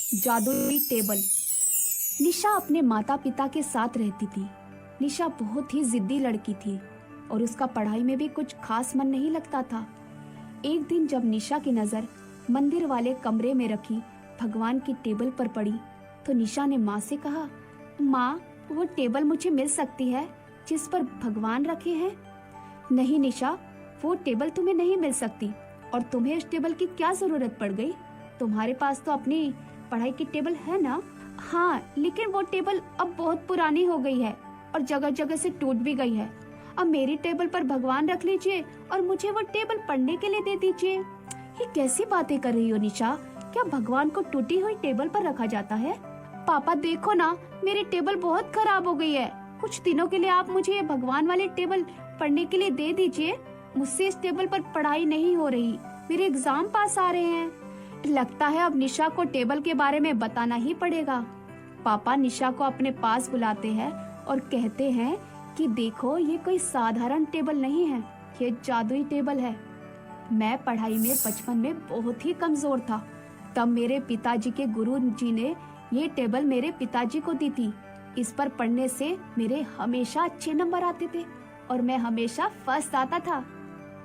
जादुई टेबल। निशा अपने माता पिता के साथ रहती थी। निशा बहुत ही जिद्दी लड़की थी और उसका पढ़ाई में भी कुछ खास मन नहीं लगता था। एक दिन जब निशा की नजर मंदिर वाले कमरे में रखी भगवान की टेबल पर पड़ी तो निशा ने माँ से कहा, माँ, वो टेबल मुझे मिल सकती है जिस पर भगवान रखे हैं? नहीं निशा, वो टेबल तुम्हें नहीं मिल सकती। और तुम्हें इस टेबल की क्या जरूरत पड़ गई? तुम्हारे पास तो अपनी पढ़ाई की टेबल है ना? हाँ, लेकिन वो टेबल अब बहुत पुरानी हो गई है और जगह जगह से टूट भी गई है। अब मेरी टेबल पर भगवान रख लीजिए और मुझे वो टेबल पढ़ने के लिए दे दीजिए। ये कैसी बातें कर रही हो निशा? क्या भगवान को टूटी हुई टेबल पर रखा जाता है? पापा देखो ना, मेरी टेबल बहुत खराब हो गई है। कुछ दिनों के लिए आप मुझे ये भगवान वाली टेबल पढ़ने के लिए दे दीजिए। मुझसे इस टेबल पर पढ़ाई नहीं हो रही, मेरे एग्जाम पास आ रहे हैं। लगता है अब निशा को टेबल के बारे में बताना ही पड़ेगा। पापा निशा को अपने पास बुलाते हैं और कहते हैं कि देखो, ये कोई साधारण टेबल नहीं है, ये जादुई टेबल है। मैं पढ़ाई में बचपन में बहुत ही कमजोर था। तब मेरे पिताजी के गुरु जी ने ये टेबल मेरे पिताजी को दी थी। इस पर पढ़ने से मेरे हमेशा अच्छे नंबर आते थे और मैं हमेशा फर्स्ट आता था।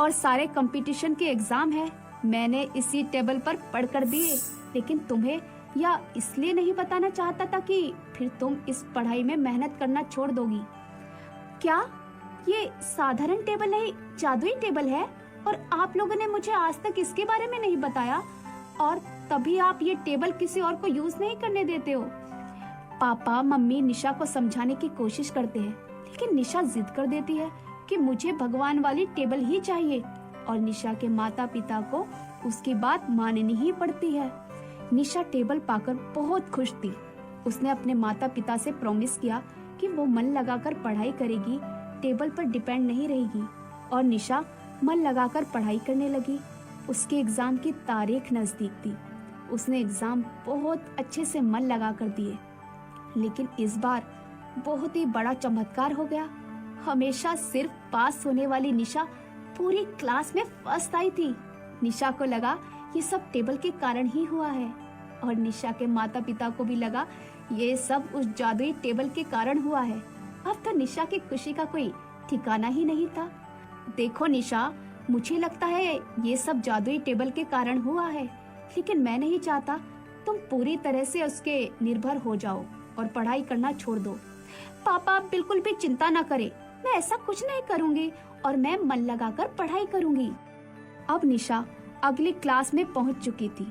और सारे कंपटीशन के एग्जाम है मैंने इसी टेबल पर पढ़ कर दिए। लेकिन तुम्हें या इसलिए नहीं बताना चाहता था कि फिर तुम इस पढ़ाई में मेहनत करना छोड़ दोगी। क्या ये साधारण टेबल नहीं, जादुई टेबल है? और आप लोगों ने मुझे आज तक इसके बारे में नहीं बताया, और तभी आप ये टेबल किसी और को यूज नहीं करने देते हो। पापा मम्मी निशा को समझाने की कोशिश करते हैं, लेकिन निशा जिद कर देती है कि मुझे भगवान वाली टेबल ही चाहिए। और निशा के माता पिता को उसकी बात माननी ही पड़ती है। निशा टेबल पाकर बहुत खुश थी। उसने अपने माता पिता से प्रॉमिस किया कि वो मन लगाकर पढ़ाई करेगी, टेबल पर डिपेंड नहीं रहेगी। और निशा मन लगाकर पढ़ाई करने लगी। उसके एग्जाम की तारीख नजदीक थी। उसने एग्जाम बहुत अच्छे से मन लगा कर दिए। लेकिन इस बार बहुत ही बड़ा चमत्कार हो गया। हमेशा सिर्फ पास होने वाली निशा पूरी क्लास में फर्स्ट आई थी। निशा को लगा ये सब टेबल के कारण ही हुआ है, और निशा के माता पिता को भी लगा ये सब उस जादुई टेबल के कारण हुआ है। अब तो निशा की खुशी का कोई ठिकाना ही नहीं था। देखो निशा, मुझे लगता है ये सब जादुई टेबल के कारण हुआ है, लेकिन मैं नहीं चाहता तुम पूरी तरह से उसके निर्भर हो जाओ और पढ़ाई करना छोड़ दो। पापा आप बिल्कुल भी चिंता न करें, मैं ऐसा कुछ नहीं करूंगी और मैं मन लगाकर पढ़ाई करूंगी। अब निशा अगली क्लास में पहुंच चुकी थी,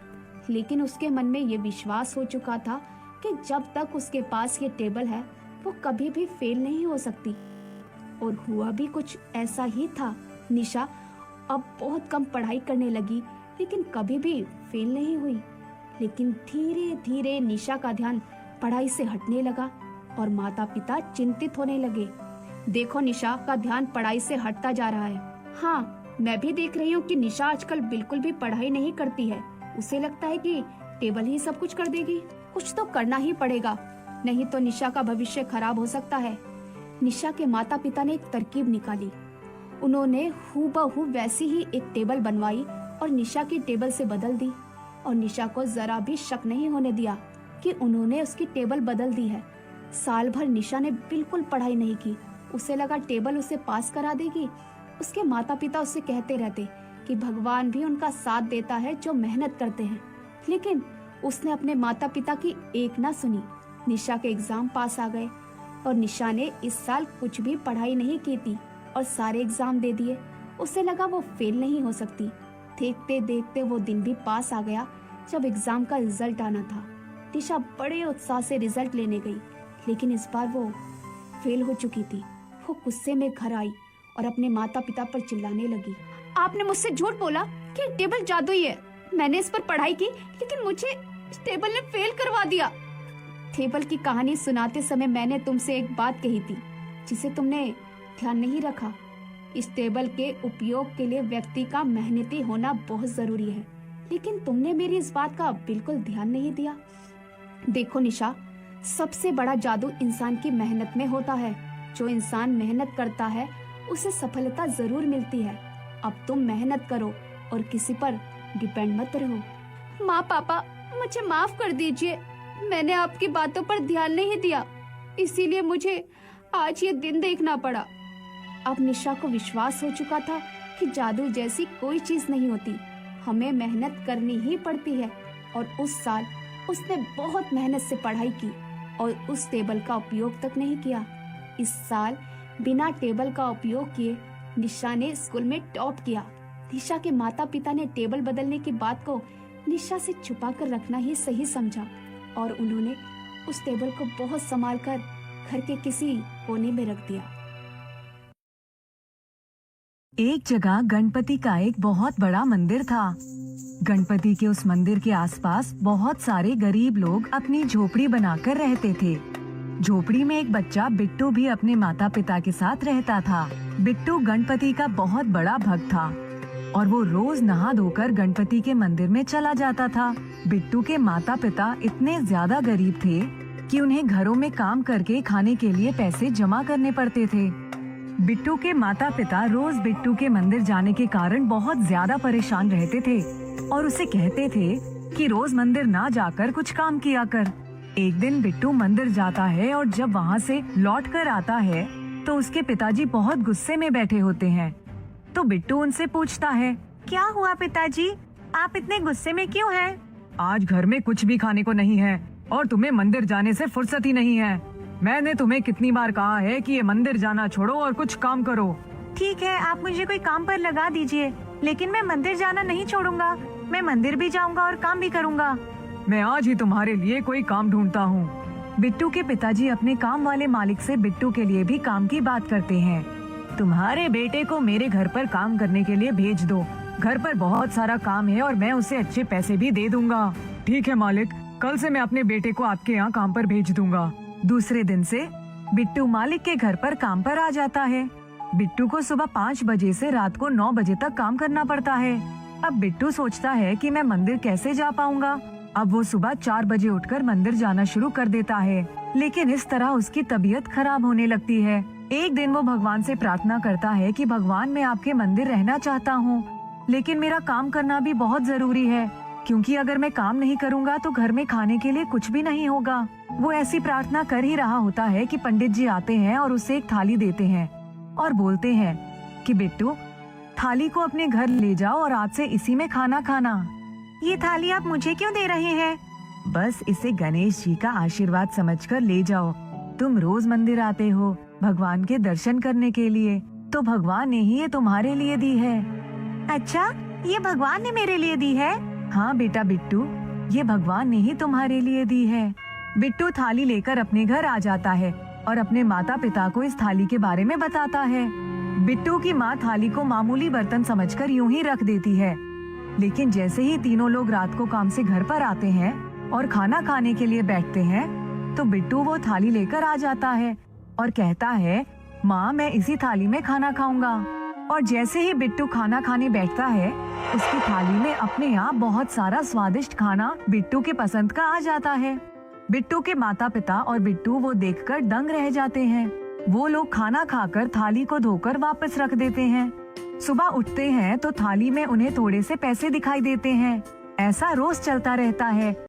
लेकिन उसके मन में ये विश्वास हो चुका था कि जब तक उसके पास ये टेबल है वो कभी भी फेल नहीं हो सकती। और हुआ भी कुछ ऐसा ही था। निशा अब बहुत कम पढ़ाई करने लगी, लेकिन कभी भी फेल नहीं हुई। लेकिन धीरे धीरे निशा का ध्यान पढ़ाई से हटने लगा और माता पिता चिंतित होने लगे। देखो, निशा का ध्यान पढ़ाई से हटता जा रहा है। हाँ, मैं भी देख रही हूँ कि निशा आजकल बिल्कुल भी पढ़ाई नहीं करती है। उसे लगता है कि टेबल ही सब कुछ कर देगी। कुछ तो करना ही पड़ेगा, नहीं तो निशा का भविष्य खराब हो सकता है। निशा के माता पिता ने एक तरकीब निकाली। उन्होंने हूबहू वैसी ही एक टेबल बनवाई और निशा की टेबल से बदल दी। और निशा को जरा भी शक नहीं होने दिया कि उन्होंने उसकी टेबल बदल दी है। साल भर निशा ने बिल्कुल पढ़ाई नहीं की। उसे लगा टेबल उसे पास करा देगी। उसके माता पिता उससे कहते रहते कि भगवान भी उनका साथ देता है जो मेहनत करते हैं, लेकिन उसने अपने माता पिता की एक ना सुनी। निशा के एग्जाम पास आ गए और निशा ने इस साल कुछ भी पढ़ाई नहीं की थी और सारे एग्जाम दे दिए। उसे लगा वो फेल नहीं हो सकती। देखते देखते वो दिन भी पास आ गया जब एग्जाम का रिजल्ट आना था। निशा बड़े उत्साह से रिजल्ट लेने गई, लेकिन इस बार वो फेल हो चुकी थी। वो गुस्से में घर आई और अपने माता पिता पर चिल्लाने लगी, आपने मुझसे झूठ बोला कि टेबल जादुई है। मैंने इस पर पढ़ाई की, लेकिन मुझे इस टेबल ने फेल करवा दिया। टेबल की कहानी सुनाते समय मैंने तुमसे एक बात कही थी जिसे तुमने ध्यान नहीं रखा। इस टेबल के उपयोग के लिए व्यक्ति का मेहनती होना बहुत जरूरी है, लेकिन तुमने मेरी इस बात का बिल्कुल ध्यान नहीं दिया। देखो निशा, सबसे बड़ा जादू इंसान की मेहनत में होता है। जो इंसान मेहनत करता है उसे सफलता जरूर मिलती है। अब तुम मेहनत करो और किसी पर डिपेंड मत रहो। माँ पापा, मुझे माफ कर दीजिए, मैंने आपकी बातों पर ध्यान नहीं दिया, इसीलिए मुझे आज ये दिन देखना पड़ा। अब निशा को विश्वास हो चुका था कि जादू जैसी कोई चीज नहीं होती, हमें मेहनत करनी ही पड़ती है। और उस साल उसने बहुत मेहनत से पढ़ाई की और उस टेबल का उपयोग तक नहीं किया। इस साल बिना टेबल का उपयोग किए निशा ने स्कूल में टॉप किया। निशा के माता पिता ने टेबल बदलने की बात को निशा से छुपा कर रखना ही सही समझा और उन्होंने उस टेबल को बहुत संभाल कर घर के किसी कोने में रख दिया। एक जगह गणपति का एक बहुत बड़ा मंदिर था। गणपति के उस मंदिर के आसपास बहुत सारे गरीब लोग अपनी झोपड़ी बनाकर रहते थे। झोपड़ी में एक बच्चा बिट्टू भी अपने माता पिता के साथ रहता था। बिट्टू गणपति का बहुत बड़ा भक्त था और वो रोज नहा धोकर गणपति के मंदिर में चला जाता था। बिट्टू के माता पिता इतने ज्यादा गरीब थे कि उन्हें घरों में काम करके खाने के लिए पैसे जमा करने पड़ते थे। बिट्टू के माता पिता रोज बिट्टू के मंदिर जाने के कारण बहुत ज्यादा परेशान रहते थे और उसे कहते थे कि रोज मंदिर ना जाकर कुछ काम किया कर। एक दिन बिट्टू मंदिर जाता है और जब वहाँ से लौट कर आता है तो उसके पिताजी बहुत गुस्से में बैठे होते हैं। तो बिट्टू उनसे पूछता है, क्या हुआ पिताजी, आप इतने गुस्से में क्यों हैं? आज घर में कुछ भी खाने को नहीं है और तुम्हें मंदिर जाने से फुर्सत ही नहीं है। मैंने तुम्हें कितनी बार कहा है कि ये मंदिर जाना छोड़ो और कुछ काम करो। ठीक है, आप मुझे कोई काम पर लगा दीजिए, लेकिन मैं मंदिर जाना नहीं छोड़ूंगा। मैं मंदिर भी जाऊंगा और काम भी करूंगा। मैं आज ही तुम्हारे लिए कोई काम ढूंढता हूँ। बिट्टू के पिताजी अपने काम वाले मालिक से बिट्टू के लिए भी काम की बात करते हैं। तुम्हारे बेटे को मेरे घर पर काम करने के लिए भेज दो। घर पर बहुत सारा काम है और मैं उसे अच्छे पैसे भी दे दूंगा। ठीक है मालिक, कल से मैं अपने बेटे को आपके यहाँ काम पर भेज दूंगा। दूसरे दिन से बिट्टू मालिक के घर पर काम पर आ जाता है। बिट्टू को सुबह 5 बजे से रात को 9 बजे तक काम करना पड़ता है। अब बिट्टू सोचता है कि मैं मंदिर कैसे जा पाऊंगा। अब वो सुबह 4 बजे उठकर मंदिर जाना शुरू कर देता है, लेकिन इस तरह उसकी तबीयत खराब होने लगती है। एक दिन वो भगवान से प्रार्थना करता है कि भगवान, मैं आपके मंदिर रहना चाहता हूँ, लेकिन मेरा काम करना भी बहुत जरूरी है, क्योंकि अगर मैं काम नहीं करूँगा तो घर में खाने के लिए कुछ भी नहीं होगा। वो ऐसी प्रार्थना कर ही रहा होता है कि पंडित जी आते हैं और उसे एक थाली देते हैं और बोलते हैं कि बिट्टू, थाली को अपने घर ले जाओ और आज से इसी में खाना खाना। ये थाली आप मुझे क्यों दे रहे हैं? बस इसे गणेश जी का आशीर्वाद समझकर ले जाओ। तुम रोज मंदिर आते हो भगवान के दर्शन करने के लिए, तो भगवान ने ही ये तुम्हारे लिए दी है। अच्छा, ये भगवान ने मेरे लिए दी है? हाँ बेटा बिट्टू, ये भगवान ने ही तुम्हारे लिए दी है। बिट्टू थाली लेकर अपने घर आ जाता है और अपने माता पिता को इस थाली के बारे में बताता है। बिट्टू की माँ थाली को मामूली बर्तन समझकर यूं ही रख देती है, लेकिन जैसे ही तीनों लोग रात को काम से घर पर आते हैं और खाना खाने के लिए बैठते हैं, तो बिट्टू वो थाली लेकर आ जाता है और कहता है, माँ मैं इसी थाली में खाना खाऊंगा। और जैसे ही बिट्टू खाना खाने बैठता है, उसकी थाली में अपने आप बहुत सारा स्वादिष्ट खाना बिट्टू के पसंद का आ जाता है। बिट्टू के माता पिता और बिट्टू वो देखकर दंग रह जाते हैं। वो लोग खाना खाकर थाली को धोकर वापस रख देते हैं। सुबह उठते हैं तो थाली में उन्हें थोड़े से पैसे दिखाई देते हैं। ऐसा रोज चलता रहता है।